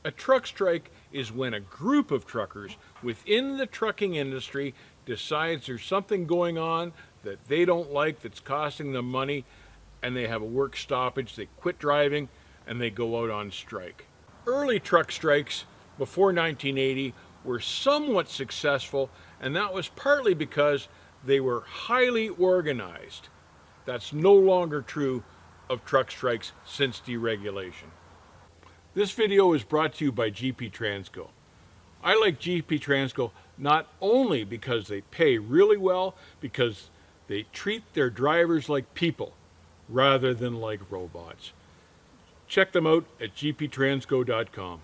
A truck strike is when a group of truckers within the trucking industry decides there's something going on that they don't like that's costing them money, and they have a work stoppage, they quit driving, and they go out on strike. Early truck strikes before 1980 were somewhat successful, and that was partly because they were highly organized. That's no longer true of truck strikes since deregulation. This video is brought to you by GP Transco. I like GP Transco not only because they pay really well, because they treat their drivers like people rather than like robots. Check them out at gptransco.com.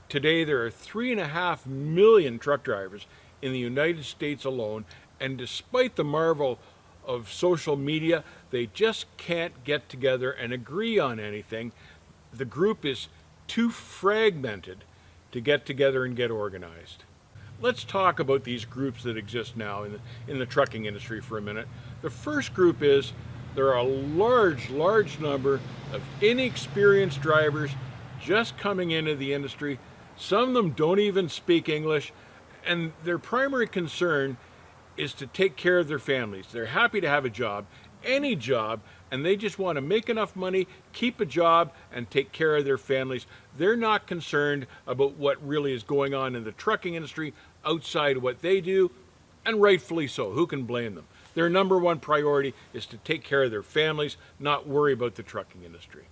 Today there are 3.5 million truck drivers in the United States alone, and despite the marvel of social media, they just can't get together and agree on anything. The group is too fragmented to get together and get organized. Let's talk about these groups that exist now in the trucking industry for a minute. The first group is there are a large number of inexperienced drivers just coming into the industry. Some of them don't even speak English, and their primary concern is to take care of their families. They're happy to have a job, any job, and they just want to make enough money, keep a job, and take care of their families. They're not concerned about what really is going on in the trucking industry outside what they do, and rightfully so. Who can blame them? Their number one priority is to take care of their families, not worry about the trucking industry.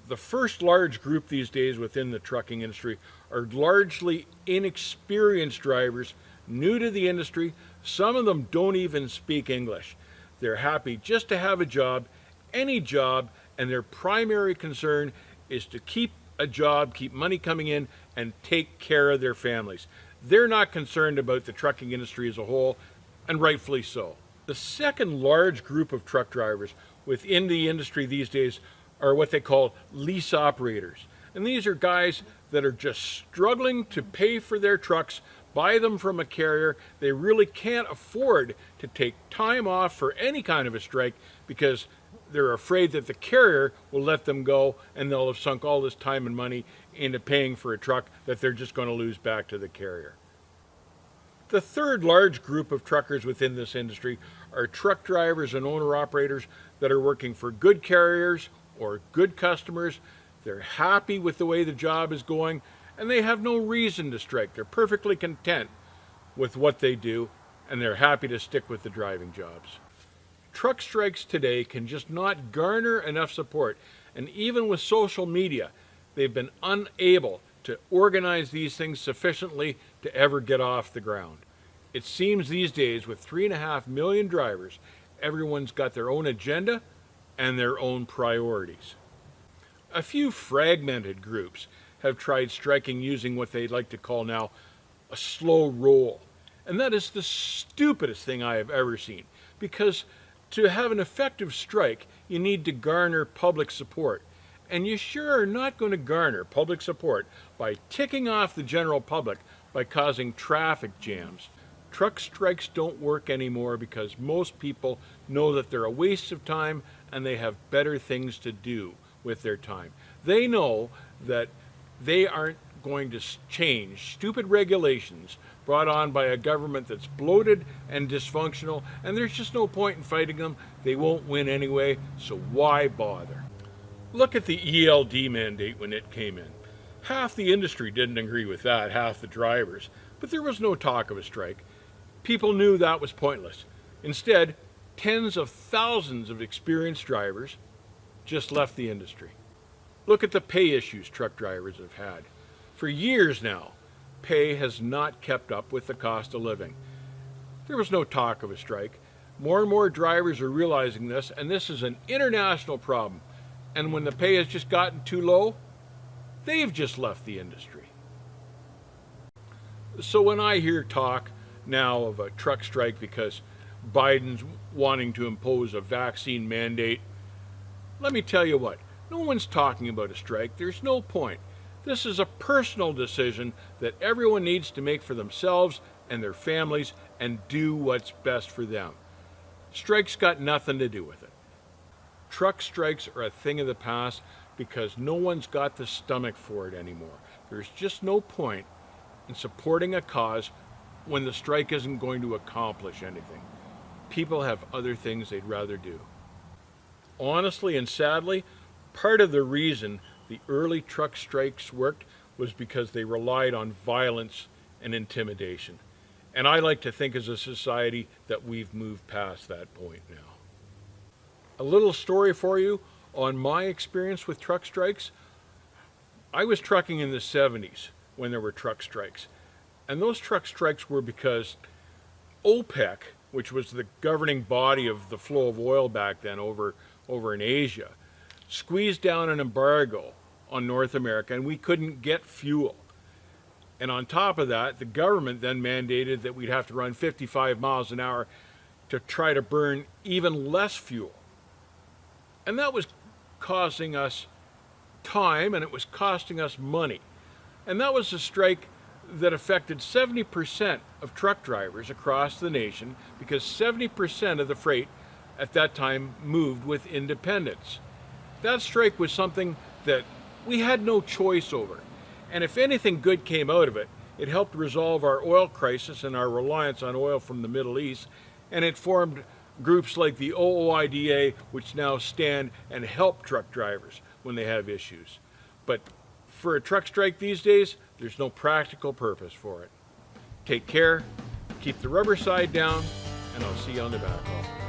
The first large group these days within the trucking industry are largely inexperienced drivers, new to the industry. Some of them don't even speak English. They're happy just to have a job, any job, and their primary concern is to keep a job, keep money coming in, and take care of their families. They're not concerned about the trucking industry as a whole, and rightfully so. The second large group of truck drivers within the industry these days are what they call lease operators. And these are guys that are just struggling to pay for their trucks, buy them from a carrier. They really can't afford to take time off for any kind of a strike because they're afraid that the carrier will let them go, and they'll have sunk all this time and money into paying for a truck that they're just going to lose back to the carrier. The third large group of truckers within this industry are truck drivers and owner-operators that are working for good carriers or good customers. They're happy with the way the job is going, and they have no reason to strike. They're perfectly content with what they do, and they're happy to stick with the driving jobs. Truck strikes today can just not garner enough support, and even with social media, they've been unable to organize these things sufficiently to ever get off the ground. It seems these days, with 3.5 million drivers, everyone's got their own agenda and their own priorities. A few fragmented groups have tried striking using what they like to call now a slow roll. And that is the stupidest thing I have ever seen, because to have an effective strike, you need to garner public support. And you sure are not going to garner public support by ticking off the general public by causing traffic jams. Truck strikes don't work anymore because most people know that they're a waste of time and they have better things to do with their time. They know that they aren't going to change stupid regulations brought on by a government that's bloated and dysfunctional, and there's just no point in fighting them. They won't win anyway, so why bother? Look at the ELD mandate when it came in. Half the industry didn't agree with that, half the drivers, but there was no talk of a strike. People knew that was pointless. Instead, tens of thousands of experienced drivers just left the industry. Look at the pay issues truck drivers have had. For years now, pay has not kept up with the cost of living. There was no talk of a strike. More and more drivers are realizing this, and this is an international problem. And when the pay has just gotten too low, they've just left the industry. So when I hear talk now of a truck strike because Biden's wanting to impose a vaccine mandate, let me tell you what, no one's talking about a strike. There's no point. This is a personal decision that everyone needs to make for themselves and their families and do what's best for them. Strikes got nothing to do with it. Truck strikes are a thing of the past. because no one's got the stomach for it anymore. There's just no point in supporting a cause when the strike isn't going to accomplish anything. People have other things they'd rather do. Honestly and sadly, part of the reason the early truck strikes worked was because they relied on violence and intimidation. And I like to think as a society that we've moved past that point now. A little story for you on my experience with truck strikes. I was trucking in the 70s when there were truck strikes. And those truck strikes were because OPEC, which was the governing body of the flow of oil back then over in Asia, squeezed down an embargo on North America, and we couldn't get fuel. And on top of that, the government then mandated that we'd have to run 55 miles an hour to try to burn even less fuel. And that was costing us time, and it was costing us money. And that was a strike that affected 70% of truck drivers across the nation, because 70% of the freight at that time moved with independents. That strike was something that we had no choice over. And if anything good came out of it, it helped resolve our oil crisis and our reliance on oil from the Middle East, and it formed groups like the OOIDA, which now stand and help truck drivers when they have issues. But for a truck strike these days, there's no practical purpose for it. Take care, keep the rubber side down, and I'll see you on the back haul.